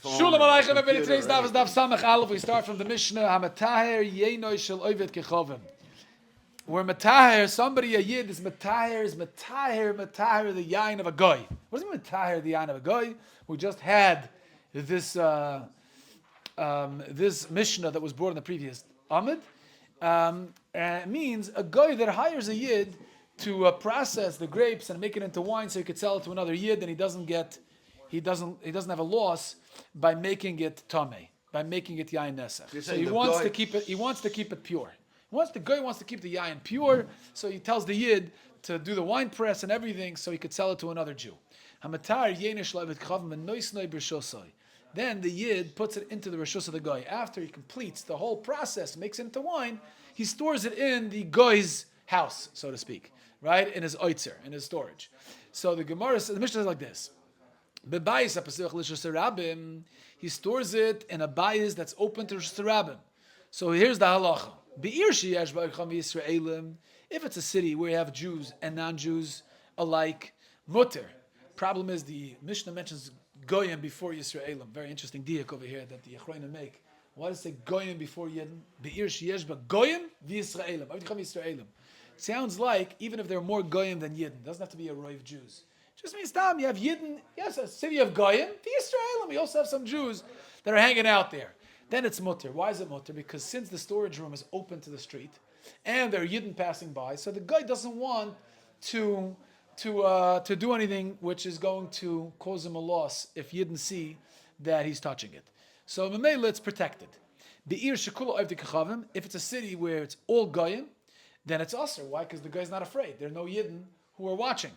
Shalom Aleichem, everybody. Today's daf is daf Samach Aleph. We start from the Mishnah. Hamataher Yeinoi Shel Oived Kechovim. Where Mataher, somebody a Yid is Mataher the yain of a goy. What does it mean Mataher the yain of a goy? We just had this this Mishnah that was brought in the previous Amid. And it means a goy that hires a Yid to process the grapes and make it into wine so he could sell it to another Yid, and he doesn't have a loss by making it tameh, by making it yain nesach. So he wants to keep it. He wants to keep it pure. The guy wants to keep the yain pure, so he tells the Yid to do the wine press and everything, so he could sell it to another Jew. Then the Yid puts it into the rishus of the guy. After he completes the whole process, makes it into wine, he stores it in the guy's house, so to speak, right, in his oitzer, in his storage. So the Gemara says, the Mishnah is like this. He stores it in a bayis that's open to Rishus Rabbim. So here's the halacha. If it's a city where you have Jews and non-Jews alike, mutter. Problem is the Mishnah mentions goyim before Yisraelim. Very interesting diak over here that the Yechronim make. Why does it say goyim before Yidden? Be'ir sheyesh ba goyim v'Yisraelim. Sounds like even if there are more goyim than Yidden, doesn't have to be a row of Jews. Just means you have Yidden, yes, a city of Goyim, the Israelim. We also have some Jews that are hanging out there. Then it's mutter. Why is it mutter? Because since the storage room is open to the street, and there are Yidden passing by, so the guy doesn't want to do anything which is going to cause him a loss if Yidden see that he's touching it. So Mamela, it's protected. If it's a city where it's all Goyim, then it's usher. Why? Because the guy's not afraid. There are no Yidden who are watching.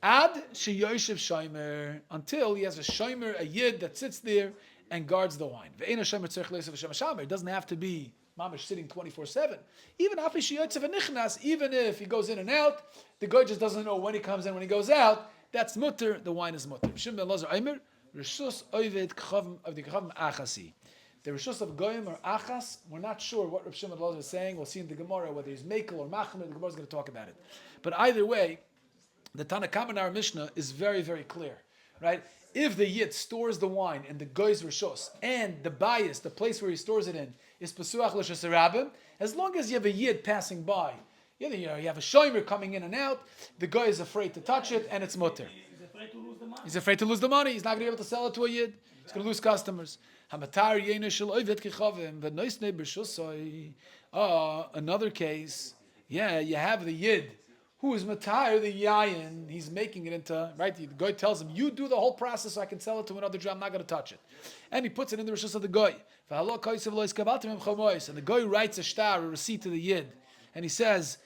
Ad sheyoshev shomer, until he has a shomer, a Yid that sits there and guards the wine. Ve'ena shomer tzarich le'osev hashem hashamer. It doesn't have to be mamish sitting 24/7. Even afi sheyotzev anichnas, even if he goes in and out, the guy just doesn't know when he comes in, when he goes out. That's mutter. The wine is mutter. Shim ben Lazar Aimer rishus oived kchavim of the kchavim achasi. The rishus of goyim or achas. We're not sure what Rav Shimon Lazar is saying. We'll see in the Gemara whether he's mekel or machmer. The Gemara is going to talk about it. But either way, the Tanakam in our Mishnah is very, very clear, right? If the Yid stores the wine in the Goy's Rishos, and the bias, the place where he stores it in, is Pesuach L'Shus Rabbim, as long as you have a Yid passing by, you have a Shomer coming in and out, the guy is afraid to touch it, and it's mutter. He's afraid to lose the money. He's afraid to lose the money. He's not going to be able to sell it to a Yid. He's going to lose customers. Another case, you have the Yid who is matayr the yayin, he's making it into, right? The guy tells him, you do the whole process so I can sell it to another Jew, I'm not going to touch it. And he puts it in the rishus of the guy. And the guy writes a shtar, a receipt to the Yid. And he says,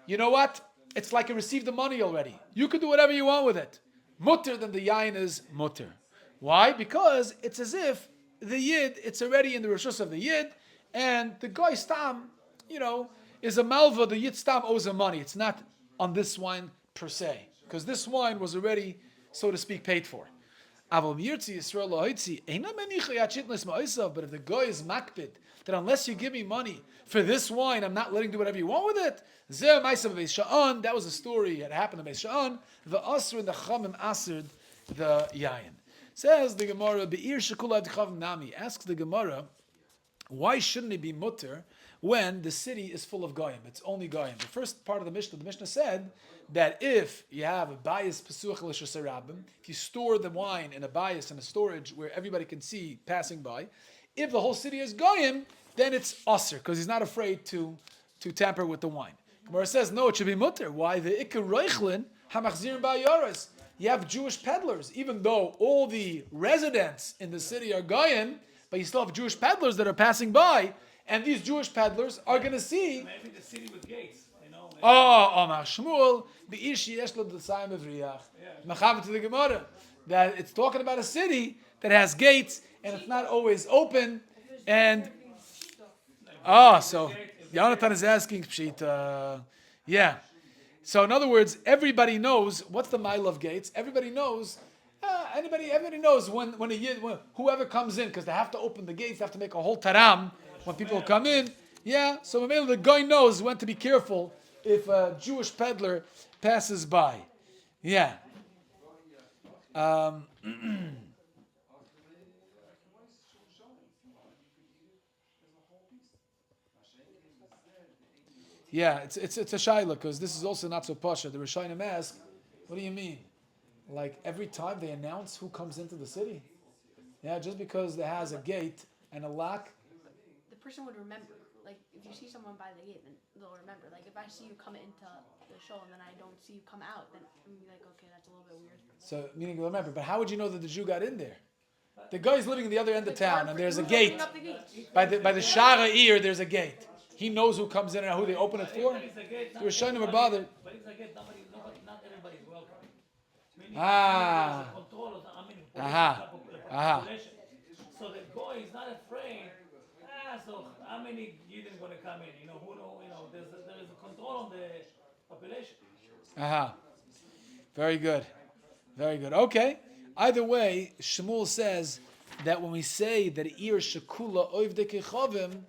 you know what? It's like you received the money already. You can do whatever you want with it. Mutter than the yayin is mutter. Why? Because it's as if the Yid, it's already in the rishus of the Yid, and the guy stam, is a malva, the Yid stam owes him money. It's not on this wine per se, because this wine was already, so to speak, paid for. But if the guy is makpid, that unless you give me money for this wine, I'm not letting you do whatever you want with it. That was a story that happened in Beis Sha'an. The asr and the chamim asred the yayin. Says the Gemara, Be'ir shekula ad nami. Asks the Gemara, why shouldn't it be mutter when the city is full of goyim? It's only goyim. The first part of the Mishnah said that if you have a bias pesuach l'shus rabbim, if you store the wine in a bias in a storage where everybody can see passing by, if the whole city is goyim, then it's aser because he's not afraid to tamper with the wine. Gemara says no, it should be mutter. Why? The ikar reichlin hamachzirim ba'yaras. You have Jewish peddlers, even though all the residents in the city are goyim, but you still have Jewish peddlers that are passing by. And these Jewish peddlers are going to see. Maybe the city with gates, Amar Shmuel, the ishi yeshlo d'sayim evriach. Machav to the Gemara that it's talking about a city that has gates and it's not always open. And so Yonatan is asking pshita, So in other words, everybody knows what's the mile of gates. Everybody knows. Everybody knows when a Yid, whoever comes in, because they have to open the gates, they have to make a whole taram. When people come in, so the guy knows when to be careful if a Jewish peddler passes by. Yeah, it's a shaila because this is also not so pasha. The Rishonim ask, what do you mean? Like every time they announce who comes into the city? Yeah, just because there has a gate and a lock. The person would remember. Like if you see someone by the gate, then they'll remember. Like if I see you come into the show and then I don't see you come out, then I'm gonna be like, okay, that's a little bit weird. So meaning you'll remember. But how would you know that the Jew got in there? The guy's living in the other end of town, and there's a gate. By the Shara ear, there's a gate. He knows who comes in and who they open it for. The Rishonim are bothered. But it's like not everybody's welcome. Meaning Ah. there's a control of the Aha. Aha. population. So the guy is not afraid. So how many Yidden going to come in? There is a control on the population. Aha. Very good. Very good. Okay. Either way, Shmuel says that when we say that ir shekula oivde kechavim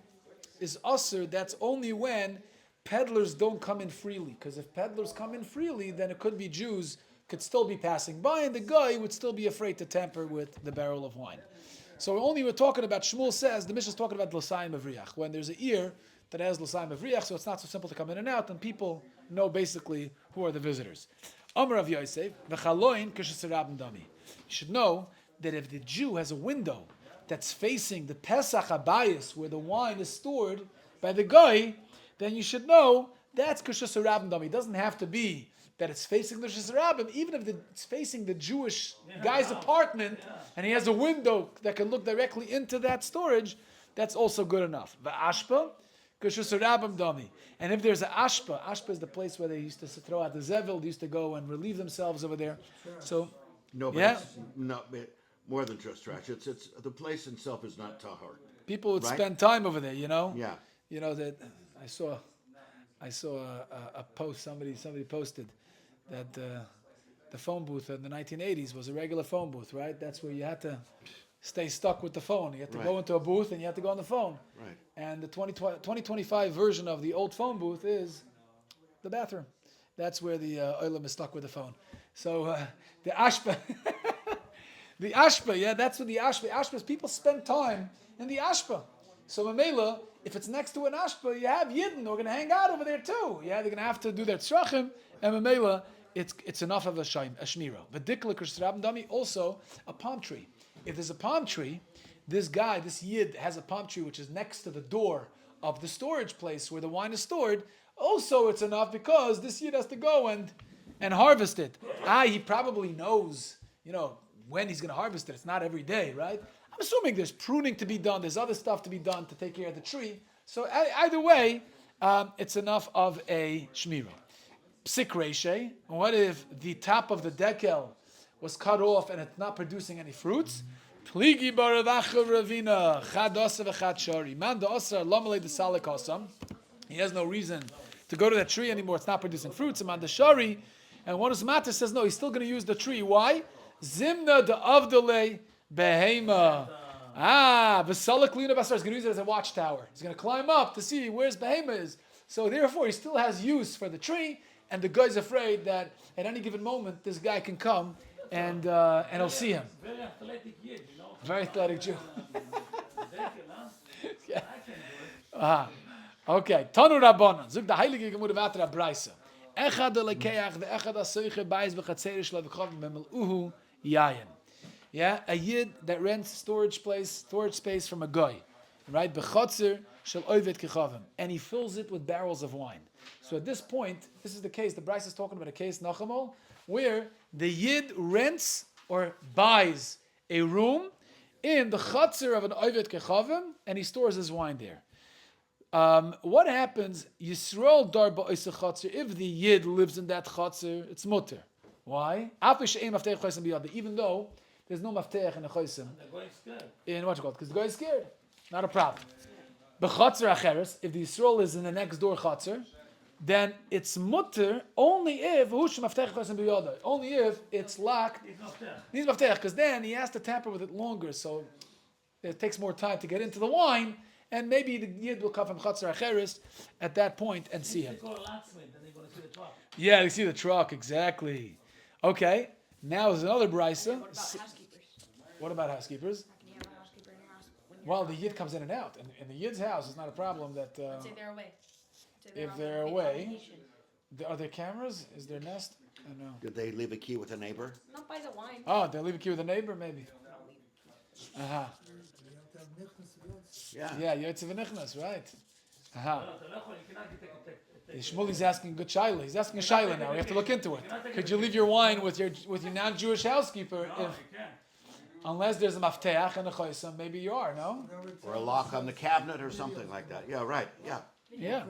is usher, that's only when peddlers don't come in freely. Because if peddlers come in freely, then it could be Jews could still be passing by, and the guy would still be afraid to tamper with the barrel of wine. So only we're talking about, Shmuel says, the Mishnah is talking about l'sayim avriach, when there's an ear that has l'sayim avriach, so it's not so simple to come in and out, and people know basically who are the visitors. Amar of Yosef, v'chaloin k'shesarabim dami. You should know that if the Jew has a window that's facing the Pesach Abayis, where the wine is stored by the guy, then you should know that's k'shesarabim dami. It doesn't have to be that it's facing the Shesarabim, even if it's facing the Jewish guy's apartment, and he has a window that can look directly into that storage, that's also good enough. V'ashpa, k'shesarabim dami. And if there's an ashpa is the place where they used to throw out the zevil, they used to go and relieve themselves over there. So, No, but yeah, it's not more than just trash. It's the place itself is not tahor. people would Right? spend time over there, you know? Yeah. You know, that I saw a post, somebody posted that the phone booth in the 1980s was a regular phone booth, right? That's where you had to stay stuck with the phone. You had to go Right. into a booth and you had to go on the phone. Right. And the 2025 version of the old phone booth is the bathroom. That's where the oilam is stuck with the phone. So the ashpa, the ashpa, yeah, that's what the ashpa. Ashpa is people spend time in the ashpa. So Mamela, if it's next to an ashpa, you have Yidden who are going to hang out over there too. Yeah, they're going to have to do their tzrachim, and Mamela, it's enough of a shmira. V'dikla k'shesarabim dami, also a palm tree. If there's a palm tree, this Yid has a palm tree which is next to the door of the storage place where the wine is stored. Also, it's enough because this Yid has to go and harvest it. He probably knows, when he's going to harvest it. It's not every day, right? I'm assuming there's pruning to be done. There's other stuff to be done to take care of the tree. So either way, it's enough of a shmira. Psik reshe. What if the top of the dekel was cut off and it's not producing any fruits? Pligi baravacha ravina chad osa v'chad shari. Man da osa lamalei desalik osam. He has no reason to go to that tree anymore. It's not producing fruits. Man da shari. And one of matter says no. He's still going to use the tree. Why? Zimna da avdalei behema. V'salak lina basar. He's going to use it as a watchtower. He's going to climb up to see where's behema is. So therefore, he still has use for the tree. And the guy's afraid that at any given moment, this guy can come and he'll see him. Very athletic Yid, Very athletic Jew. Yeah. I can do it. Okay. Tanu Rabbanan. Zug the Heilige Gemurde Vatra Braisa. Echad lekeach ve'echad asoiche bais v'chatzerish lev'chav b'mel'uhu yayin. Yeah, a Yid that rents storage space from a guy, right? B'chatzer shel oivet kechavim, and he fills it with barrels of wine. So at this point, this is the case. The Braisa is talking about a case Nachamol where the Yid rents or buys a room in the chatzir of an oivet kechavim, and he stores his wine there. What happens? Yisrael darba oisa chatzir. If the Yid lives in that chatzir, it's mutter. Why? Even though there's no mafteach in the chaysim. In what you call it? Because the guy is scared. Not a problem. B'chatzir acheres, if the Yisrael is in the next door chatzir, then it's mutter only if it's locked. Needs mafteach, because then he has to tamper with it longer, so it takes more time to get into the wine, and maybe the Yid will come from chatzir acheres at that point and see him. They call a locksmith, and they're going to see the truck. Yeah, they see the truck, exactly. Okay, now there's another brisa. What about housekeepers? What about housekeepers? Can you have a housekeeper in your house when Well, the yid comes in and out. In the yid's house, it's not a problem that Let's say they're away. Say if on they're vacation. away, are there cameras? Is there nest? I don't know. Did they leave a key with a neighbor? Not by the wine. Oh, they leave a key with a neighbor, maybe. Uh-huh. Yeah. Yeah, Yotze v'nichnas, right. Uh-huh. לא, אתה לא יכול, you cannot take Shmuli's asking a good shaila. He's asking a shaila now. We have to look into it. Could you leave your wine with your non-Jewish housekeeper No, if, you can't. unless there's a mafteach and a choisam? Maybe you are, no? Or a lock on the cabinet or something like that. Yeah, right. Yeah. Yeah.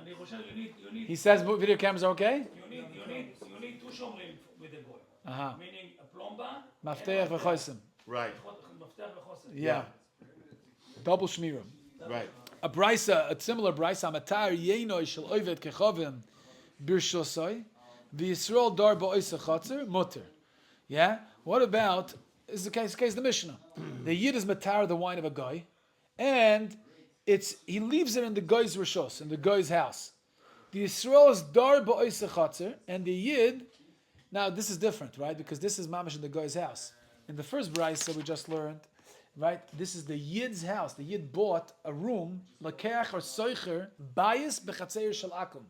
אני חושב, you need, He says video cameras are okay. you need two shomrim with the boy. Uh-huh. Meaning a plumber, Mafteach v'choisam. Right. מפתח וחוסן. Yeah. Double shmirim. Right. A brisa, a similar brisa, matar yenoi shel oived kechovim birshosoi, v'Yisrael dar ba'oisa chatzer mutter. Yeah. What about is the case the Mishnah? The yid is matar the wine of a guy, and he leaves it in the guy's rishos, in the guy's house. The Yisrael is dar ba'oisa chatzer, and the yid. Now this is different, right? Because this is mamash in the guy's house. In the first brisa we just learned. Right, this is the yid's house. The yid bought a room, lakeach or soicher, bayis bechatzeir shel akum.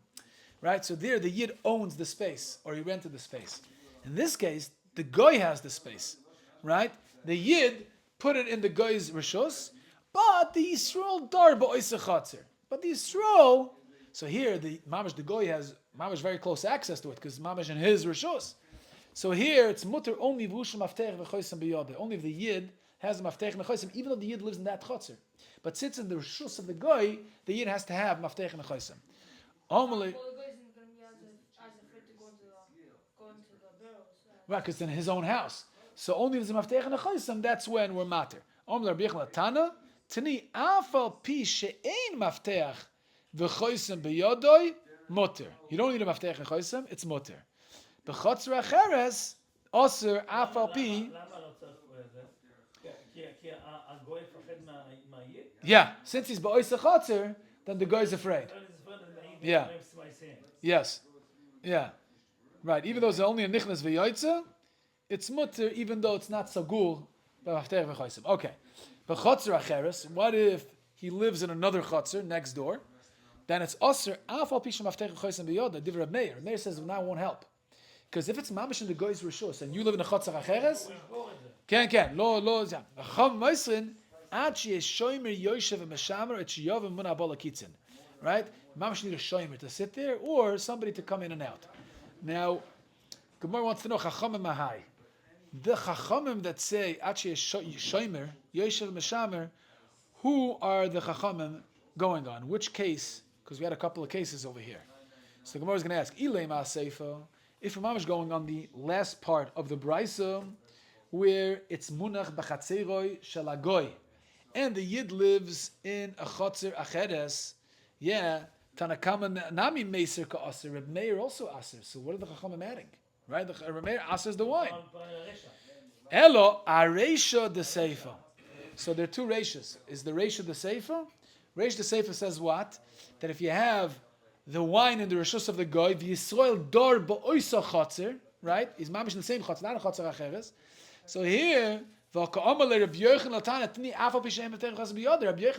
Right, so there the yid owns the space, or he rented the space. In this case, the goy has the space. Right, the yid put it in the goy's rishos, but the Yisrael dar ba'oisa chatzer. But the Yisrael, so here the mamash the goy has mamash very close access to it because mamash in his rishos. So here it's mutter only v'ushim aftech v'choisam biyode. Only if the yid has a maftech nechosim, even though the yid lives in that chotzer. But since in the rishus of the goy, the yid has to have maftech nechosim. Omali, right, because it's in his own house. So only if it's a maftech nechosim, that's when we're mater. Omali Rabbi Yoel Tana, tani afal pi she'ein maftech v'chosim biyodoi mutter. You don't need a maftech nechosim, it's mutter. B'chotzer acheres, osir afal pi. Yeah, since he's ba'oisa chatzer, then the guy's afraid. Yeah. Yes. Yeah. Right. Even though it's only a nichnas v'yoytza, it's mutter, even though it's not sagul. Okay. But chotzer acheres, what if he lives in another chotzer next door? Then it's osir afal pisha maftech v'choisem b'yoda. Divrei Meir. Meir says now it won't help. Because if it's mamish in the guy's rishus and you live in a chotzer acheres, can lo zam. Chacham meisrin ad sheyesh shomer yoshev v'meshamer et sheyav v'munah bala kitzin. Right? Mamish need a shomer to sit there or somebody to come in and out. Now, Gemara wants to know chachamim mahai. The chachamim that say ad sheyesh shomer yoshev v'meshamer, who are the chachamim going on? Which case? Because we had a couple of cases over here. So the Gemara is going to ask, Ilay ma'aseifa, if a mamish going on the last part of the brisa, where it's munach b'chatzeroi shalagoy, and the yid lives in a chotzer acheres, yeah, Tanakama nami meiser ka aser, Reb Meir also aser. So what are the chachamim adding? Right, the Reb Meir asers the wine. Elo areisha de seifa. So there are two reishas. Is the reisha de seifa? Reish de seifa says what? That if you have the wine in the rishus of the goy, the Yisrael dor ba'oisa chotzer, right? He's mamish in the same chotzer, not a chotzer acheres. So here, Rabbi Yochanan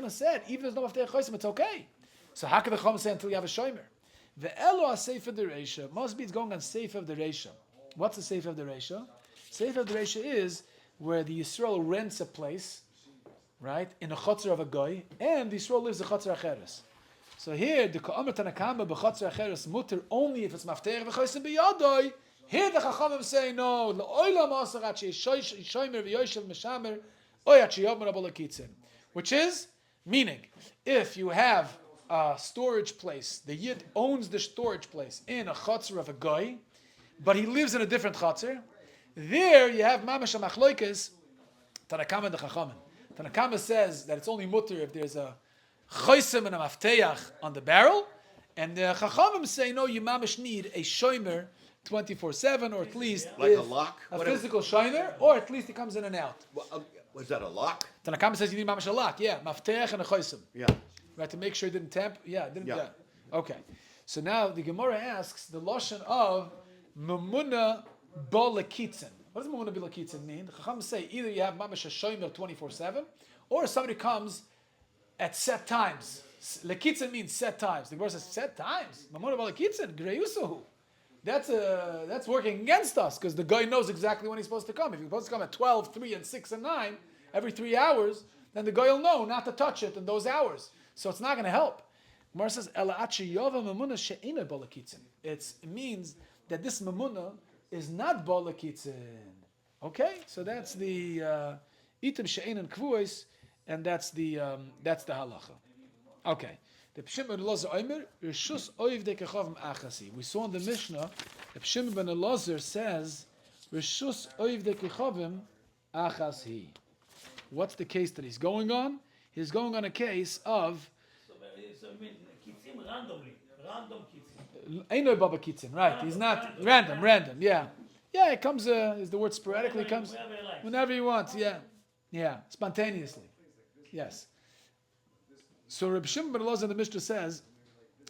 said, even if there's no maftech chosim, it's okay. So how can the chacham say until you have a shomer? The elo seif of the reisha must be it's going on seif of the reisha. What's the seif of the reisha? Seif of the reisha is where the Yisrael rents a place, right, in a chotzer of a goy, and the Yisrael lives a chotzer acheres. So here, the ka'amar tanakama b'chotzer acheres mutter only if it's maftech v'chosim b'yadoi. Here the Chachamim say no. Which is meaning, if you have a storage place, the yid owns the storage place in a chotzer of a guy, but he lives in a different chotzer. There you have mamash machloikes. Tanakama the Chachamim. Tanakama says that it's only mutter if there's a chosim and a mafteach on the barrel, and the Chachamim say no. You mamash need a shomer 24/7, or at least like a lock, a physical shiner, or at least he comes in and out. Was that a lock? Tanakama says you need mamash a lock. Yeah, mafteach and a chosim. Yeah. Right, to make sure it didn't tamp. Yeah, didn't. Yeah. Yeah. Okay. So now the Gemara asks the lashon of memuna balakitzin. What does mamuna bilakitzin mean? The Chacham say either you have mamash shomer 24/7, or somebody comes at set times. Lekitzin means set times. The Gemara says set times. Mamuna bilakitzin greyusahu. That's working against us because the guy knows exactly when he's supposed to come. If he's supposed to come at 12, 3, and 6 and 9 every 3 hours, then the guy will know not to touch it in those hours. So it's not going to help. Gemara says it means that this mamuna is not balakitzin. Okay, so that's the itim she'ein kvuos, and that's the halacha. Okay. The Pshim ben Elazar Omer, Rishus Oiv de Kechavim Achasi. We saw in the Mishnah, the Pshim ben Elazar says, Rishus Oiv de Kechavim Achasi. What's the case that he's going on? He's going on a case of So I mean, kitzim randomly, random kitzim. Eino Baba Kitzin, right? He's not random. Yeah, it comes. Is the word sporadically comes whenever he wants. Yeah, spontaneously. Yes. So Reb Shimon ben Elazar in the Mishnah says,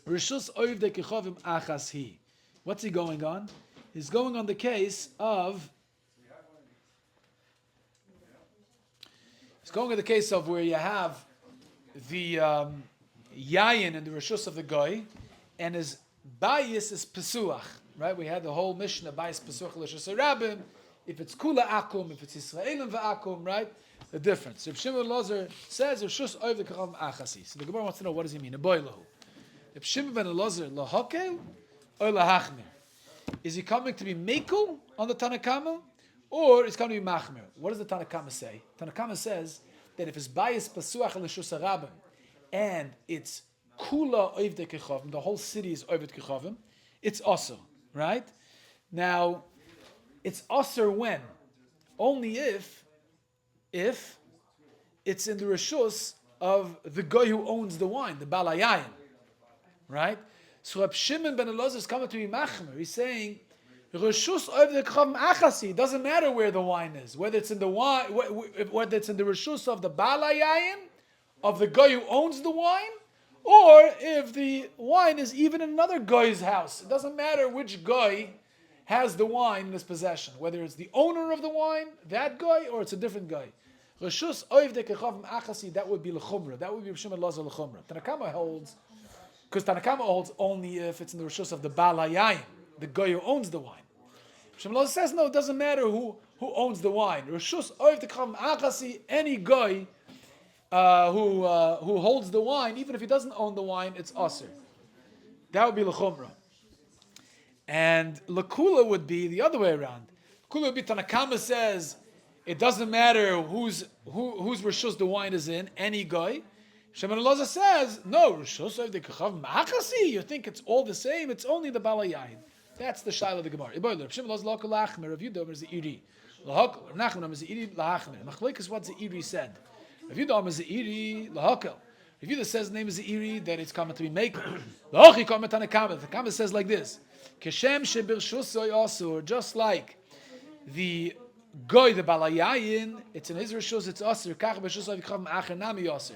Rishus Oiv de Kechavim Achas Hi. What's he going on? He's going on the case of. He's going on the case of where you have the yayin and the Rishus of the guy, and his bias is pesuach. Right? We had the whole Mishnah bias pesuach l'shus rabim. If it's kula akum, if it's Yisraelim va'akum, right? The difference. Reb Shimon ben Elazar says Rishus Oiv de Kechavim Achasi. So the Gemara wants to know what does he mean? A boilahu. Reb Shimon ben Elazar lahakel or lahachmir. Is he coming to be mekel on the Tanakama, or is he coming to be machmir? What does the Tanakama say? Tanakama says that if his bias pasuach l'shus rabim and it's kula Oiv de Kechavim, the whole city is Oiv de Kechavim, it's also right. Now, it's also when only if it's in the rishus of the guy who owns the wine, the balayayin, right? So Reb Shimon ben Elazar is coming to be machmer. He's saying rishus of the kechavim achasi. It doesn't matter where the wine is, whether it's in the wine, whether it's in the rishus of the balayayin, of the guy who owns the wine, or if the wine is even in another guy's house. It doesn't matter which guy has the wine in his possession, whether it's the owner of the wine, that guy, or it's a different guy. Rishus Oiv de Kechavim Achasi, that would be l'chumra. That would be Rishon Elazar l'chumra. Tanakama holds, because Tanakama holds only if it's in the Rishus of the Balayayim, the guy who owns the wine. Rishon Elazar says, no, it doesn't matter who owns the wine. Rishus Oiv de Kechavim Achasi, any guy who holds the wine, even if he doesn't own the wine, it's aser. That would be l'chumra. And l'kula would be the other way around. L'kula would be Tanakama says, it doesn't matter whose rishus the wine is in, any guy. Shimon Elazar says, no, rishus of the kechavim ma'achasi. You think it's all the same? It's only the balayayin. That's the shaila of the Gemara. Shimon Elazar lakol lachmer. Rav Yudah is the iri. Lahakol. Nachman is the iri lahachmer. Machlek is what the iri said. Rav Yudah is the iri lahakol. Rav Yudah says the name is the iri that it's coming to be mekel. Lahachi kamet tanakama. The Kama says like this: Keshem shebirshusay asur. Just like the Goy the balayayin, it's in his rishus, it's aser. Kach b'rishus of kechavim acher nami aser.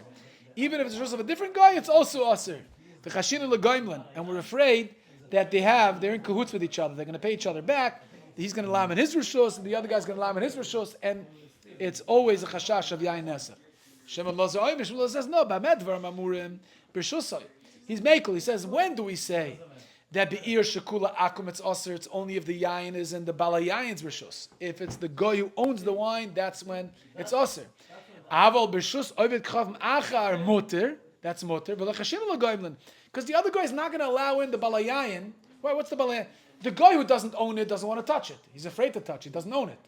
Even if it's rishus of a different guy, it's also aser. The chashinu legoimlan, and we're afraid that they're in cahoots with each other. They're going to pay each other back. He's going to allow him in his rishus, and the other guy's going to allow him in his rishus, and it's always a chashash of yayin nesach. Shimon Elazar says no. B'amed dvarim amurim b'rishusay. He's mekel. He says, when do we say that be'ir shekula akum it's aser? It's only if the yayin is in the balayayin's rishus. If it's the guy who owns the wine, that's when it's aser. Aval b'rishus oivet kechavim achar muter. That's muter. Because the other guy is not going to allow in the balayayin. Why? What's the balayayin? The guy who doesn't own it doesn't want to touch it. He's afraid to touch it. He doesn't own it.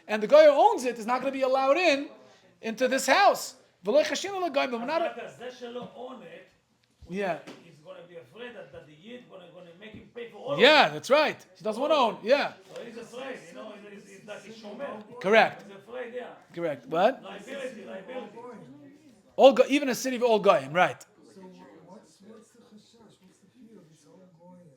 And the guy who owns it is not going to be allowed into this house. We're not. Yeah. Going to be afraid that the yid going to make him pay for all Yeah, that's right. He doesn't want to own. Yeah. So he's afraid, he's like a shomer. Correct. He's afraid, yeah. Correct. What? Liability. Even a city of all goyim, right? So what's the chashash? What's the fear of this all goyim?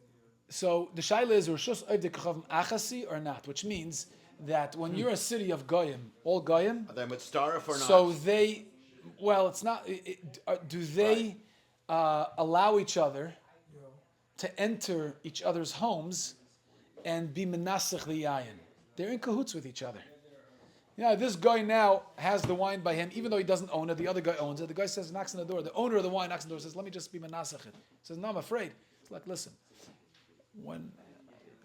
So the shaila is rishus oiv de kechavim achasi or not, which means that when you're a city of goyim, all goyim, Are they mitzdaref or not? so they, well, it's not. Do they allow each other to enter each other's homes and be menasach the yayin? They're in cahoots with each other. Yeah, this guy now has the wine by him, even though he doesn't own it. The other guy owns it. The guy says, knocks on the door. The owner of the wine knocks on the door. Says, "Let me just be manasach it." He says, "No, I'm afraid." It's like, listen, when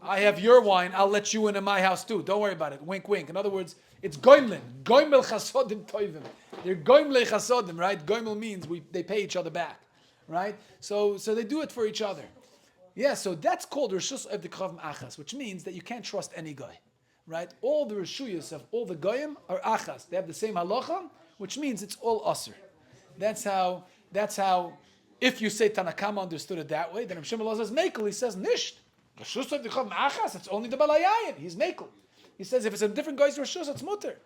I have your wine, I'll let you in my house too. Don't worry about it. Wink, wink. In other words, it's goimlin, goimel chasodim toivim. They're goimle chasodim, right? Goimel means they pay each other back, right? So they do it for each other. Yeah, so that's called reshus of the kavim achas, which means that you can't trust any guy. Right? All the reshuyas of all the goyim are achas. They have the same halacha, which means it's all aser. That's how, if you say Tanakama understood it that way, then Rav Shimon says mekel, he says nisht. Reshus of the chavim achas, it's only the balayayin. He's mekel. He says if it's a different guy's reshus, it's mutter.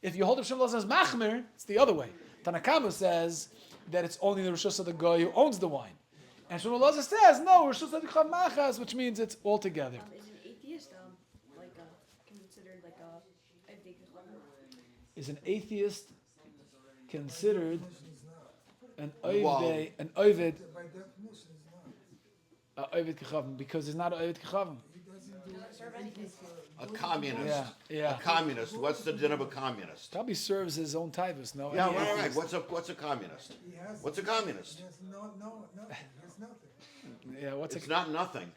If you hold Rav Shimon says machmer, it's the other way. Tanakama says that it's only the reshus of the guy who owns the wine. And Shimon says no, reshus of the chavim achas, which means it's all together. Is an atheist considered Is an atheist considered an Wow. oived, By definition, it's not. oived kechavim, because he's not an oived kechavim. He doesn't do Doesn't serve anything. A communist. Yeah. A communist. What's the din of a communist? Probably serves his own typhus, no? Yeah, Any right. atheist. What's a communist? He has. What's a communist? He has nothing. He has nothing. Yeah, what's It's a not nothing.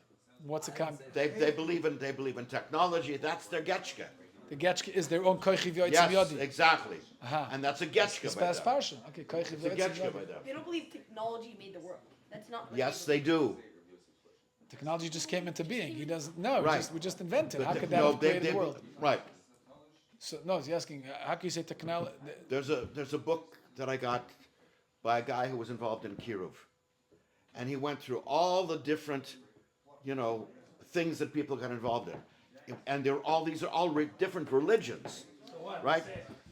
They believe in technology. That's their getchka. The getchka is their own koichiv yotzim Yes, yodi. exactly. Aha. And that's a getchka It's by past them. parsha. Okay, koichiv It's a yotzim getchka by yodi. them. They don't believe technology made the world. That's not. Like Yes, they do. Technology just came into being. He doesn't. No, Right. we just invented. But How they- could that no, have created they- the world? Right. So no, he's asking. How can you say technology? There's a book that I got by a guy who was involved in Kiruv, and he went through all the different, things that people got involved in, and these are all different religions, So what? right?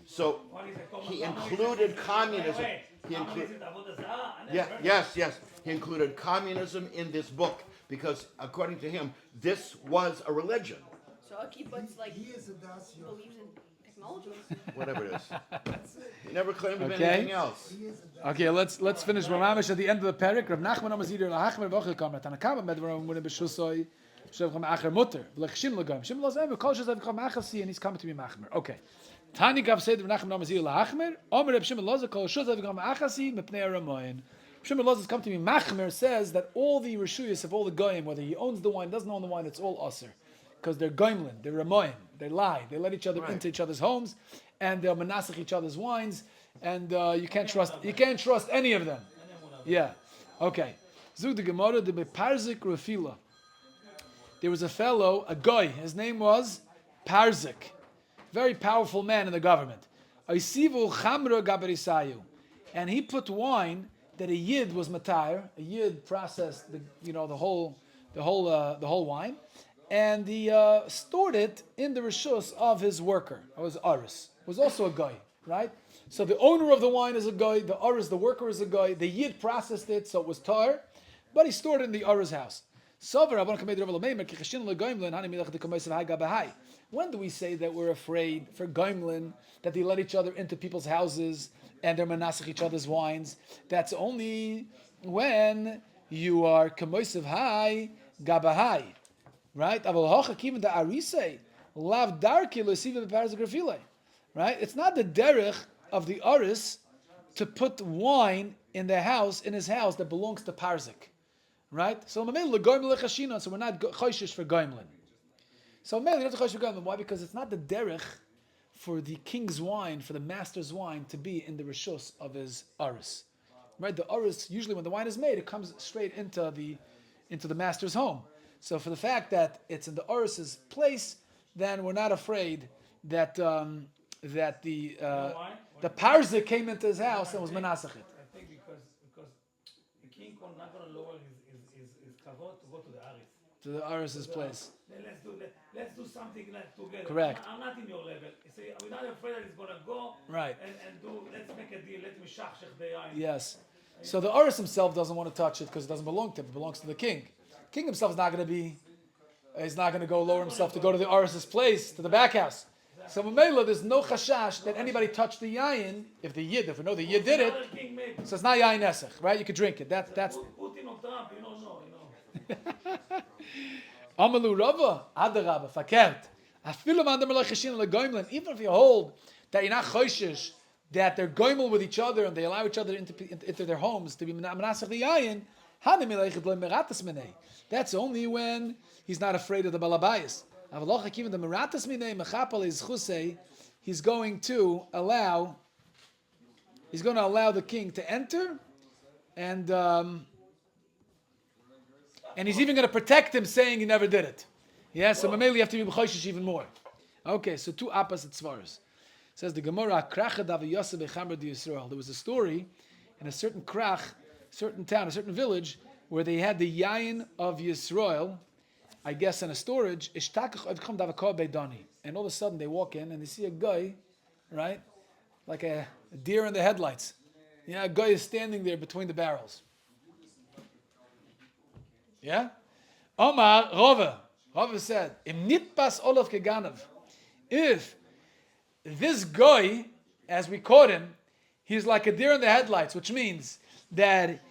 So What is it? he included communism. He How many included. is it? Avodah Zarah? I never Yeah, heard of yes. He included communism in this book because, according to him, this was a religion. so a kibbutz like He is a das Yoch. believes in technology. Whatever it is. He never claimed of Okay. anything else. He is a das. Okay, let's finish. We're mamish at the end of the parak. Rav Nachman Amazir lahachmer v'ochel kamer. Tanakama medvarim munim b'shusoi. Shevchem acher mutter. V'lechshim l'gam. Shim l'zayim v'kol shezav v'cham achasi, and he's coming to be machmer. Okay. Tani gav said Rav Nachman Amazir lahachmer. Omer Reb Shimon Loza kol shezav v'cham achasi mepnei aramoyin. Shimon Loza's come to be machmer says that all the reshuyas of all the goyim, whether he owns the wine, doesn't own the wine, it's all aser. Because they're goimlin, they're ramoyim, they lie, they let each other Right. into each other's homes, and they'll manasach each other's wines, and you can't trust any of them. Yeah, okay. Zug the Gemara de Parzik Rafila. There was a fellow, a guy. His name was Parzik, very powerful man in the government. Oisivu chamra gaberisayu, and he put wine that a yid was matayr. A yid processed the whole wine, and he stored it in the reshus of his worker. It was Aris. It was also a guy, right? So the owner of the wine is a guy. The Aris, the worker, is a guy. The yid processed it, so it was tar, but he stored it in the Aris house. When do we say that we're afraid for goimlin, that they let each other into people's houses and they're manasach each other's wines? That's only when you are kamoisav hai gabahai, right? Right? It's not the derech of the aris to put wine in their house, in his house, that belongs to Parzik. Right? So we're not choishish for goimlin. So maybe not choishish for goimlin. Why? Because it's not the derech for the king's wine, for the master's wine, to be in the reshus of his aris. Right? The aris, usually when the wine is made, it comes straight into the master's home. So for the fact that it's in the aris's place, then we're not afraid that the Parzik came into his house and was manasachet. I think because the king was not going to lower his kavod to go to the Aris. To the aris's place. Then let's do something like together. Correct. I'm not in your level. You see, we're not afraid that he's going to go Right. and do. Let's make a deal. Let me shachshech the yain. Yes. So the Aris himself doesn't want to touch it because it doesn't belong to him. It belongs to the king. King himself is not going to be. He's not going to go lower himself to go to the Aris's place, to the back house. So Mamela, there's no chashash that anybody touched the yayin. If we know the yid did it, Another king maybe. so it's not yayin esech, right? You could drink it. That's. Putin or Trump, you don't know. Amalu Rava, Adarabba, Fakert. Afilu mandam le'chashin le'goimlin. Even if you hold that you're not choishish, that they're goimel with each other and they allow each other into their homes to be menasach the yayin, that's only when he's not afraid of the balabayas. Even the meratas minei mechapal is chusei, he's going to allow the king to enter, and he's even going to protect him, saying he never did it. Yeah, so mameli you have to be b'choishish even more. Okay, so two opposite svaras. Says the Gemara, there was a story in a certain krach, certain town, a certain village, where they had the yayin of Yisrael, I guess in a storage, and all of a sudden they walk in and they see a guy, right, like a deer in the headlights. Yeah, a guy is standing there between the barrels. Yeah? Omar Rava said, Im nitpas olav keganav. If this guy, as we caught him, he's like a deer in the headlights, which means that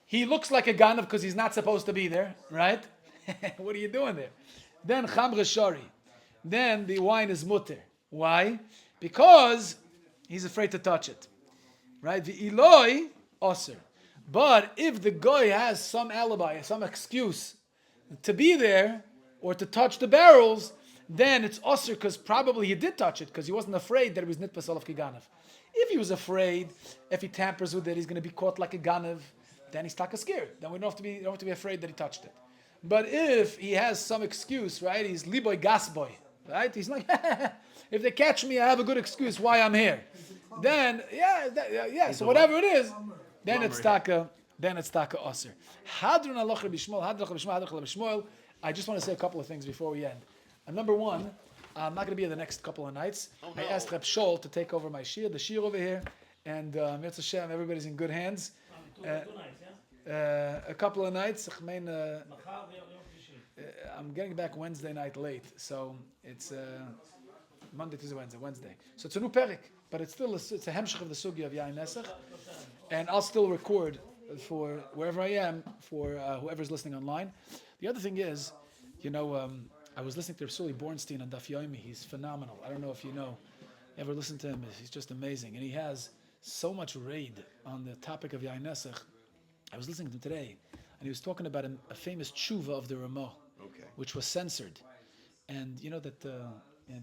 he looks like a ganav because he's not supposed to be there, right? What are you doing there? Then chamre shari. Then the wine is mutter. Why? Because he's afraid to touch it, right? The Eloi osir. But if the guy has some alibi, some excuse to be there or to touch the barrels, then it's osir because probably he did touch it because he wasn't afraid that it was nitpas olav keganav. If he was afraid, if he tampers with it, he's going to be caught like a ganav, then he's taka scared. Then we don't have to be afraid that he touched it. But if he has some excuse, right? He's liboy gasboy, right? He's like, if they catch me, I have a good excuse why I'm here. Then, so whatever it is, then it's taka osir. Hadron aloch Rabbi Shmuel. I just want to say a couple of things before we end. Number one, I'm not going to be here the next couple of nights. I asked Reb Shol to take over my shiur, the shiur over here, and Mitzvah Hashem, everybody's in good hands. A couple of nights. I'm getting back Wednesday night late, so it's Monday, Tuesday, Wednesday. So it's a new perik, but it's a hemshech of the sugya of Yain Nesach, and I'll still record for wherever I am for whoever's listening online. The other thing is, I was listening to Rasuli Bornstein on Daf Yomi. He's phenomenal. I don't know if you know, ever listened to him. He's just amazing, and he has so much raid on the topic of Yain Nesach. I was listening to him today, and he was talking about a famous tshuva of the Ramah, which was censored. And you know that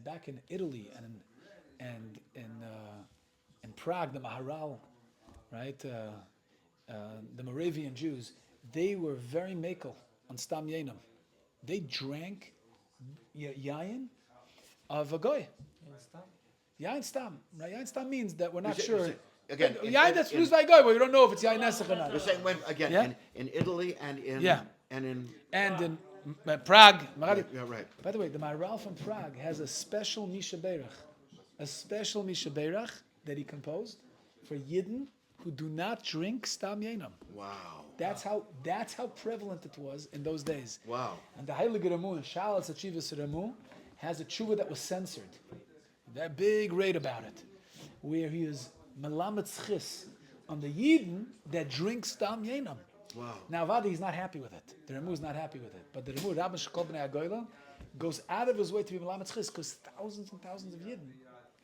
back in Italy and in Prague, the Maharal, right, the Moravian Jews, they were very makel on Stam Yenam. They drank yayin of a goy. Yayin Stam. Right? Yayin Stam means that we're not sure. Again, yayin that's produced by a goy, but we don't know if it's yayin nesach or not. You're saying when again in Italy and in Prague. Yeah, right. By the way, the Maharal from Prague has a special Misha Beirach, that he composed for Yidden who do not drink Stam Yenam. Wow. That's how prevalent it was in those days. Wow. And the Heilige Ramu in Shalas Achivas Ramu has a tshuva that was censored. That big raid about it, where he is melamed schis on the Yidden that drink Stam Yenam. Wow. Now Vadi, he's not happy with it. The Ramu is not happy with it. But the Ramu, Rabbi Shekol B'nai Agoyla, goes out of his way to be melamed schis because thousands and thousands of Yidden,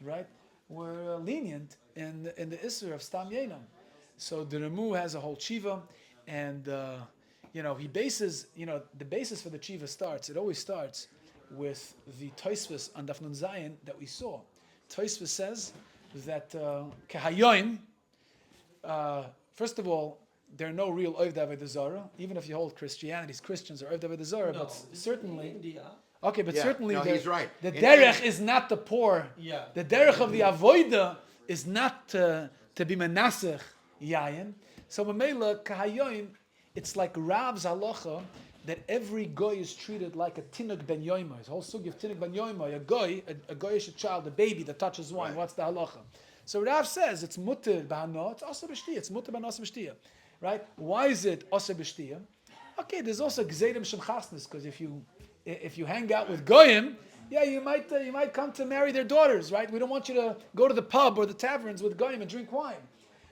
right, were lenient in the Isser of Stam Yenam. So the Ramu has a whole tshiva, and he bases, the basis for the tshiva always starts with the Tosfos on Daf Nun Zayin that we saw. Tosfos says that Kehayoim, first of all, there are no real Avodah Zarah, even if you hold Christianity's Christians are Avodah Zarah, but certainly India. Okay, but certainly he's right. The derech is not the poor. Yeah. The derech of the avoida is not to be menasech yayin. So Mamela Kahayoim, it's like Rav's halacha that every goy is treated like a tinuk ben yoima. His whole sugi of tinuk ben yoima, a goyish child, a baby that touches wine. Right. What's the halacha? So Rav says it's mutter b'hano, it's asa b'shtiya. It's mutter b'hano asa b'shtiya. Right? Why is it asa b'shtiya? Okay, there's also gzeirim shem chasnas, because if you hang out with goyim, you might come to marry their daughters, right? We don't want you to go to the pub or the taverns with goyim and drink wine.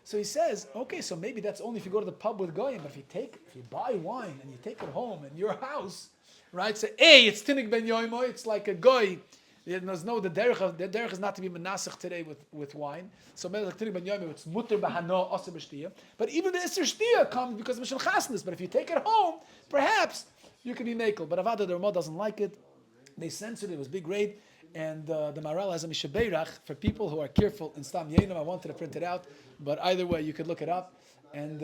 So he says, okay, so maybe that's only if you go to the pub with goyim, but if you buy wine and you take it home in your house, right? So it's tinik ben yoimo, it's like a goy There's no the derech is not to be menasach today with wine. So it's mutter b'hano aser b'shtia. But even the iser shtia comes because of mishal chasnas. But if you take it home, perhaps you can be makel. But Avodah the Ramah doesn't like it. They censored it. It was big raid. And the Maharal has a mishabeirach for people who are careful in Stam Yenim. I wanted to print it out, but either way, you could look it up. And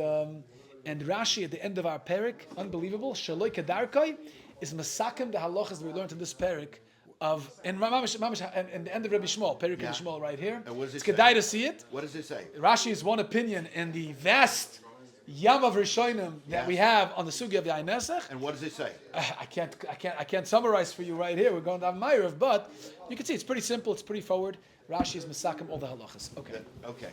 Rashi at the end of our parak, unbelievable. Shaloi kedarkai is masakim the halachas that we learned in this parak of and the end of Rabbi Shmuel, parak in Shmuel right here. And what does it it's say? kedai to see it. What does it say? Rashi is one opinion in the vast Yam of Rishonim that we have on the Sugi of the Ayin Nesach. And what does it say? I can't summarize for you right here. We're going down Ma'ariv, but you can see it's pretty simple. It's pretty forward. Rashi is Masakim all the halachas. Okay. Okay.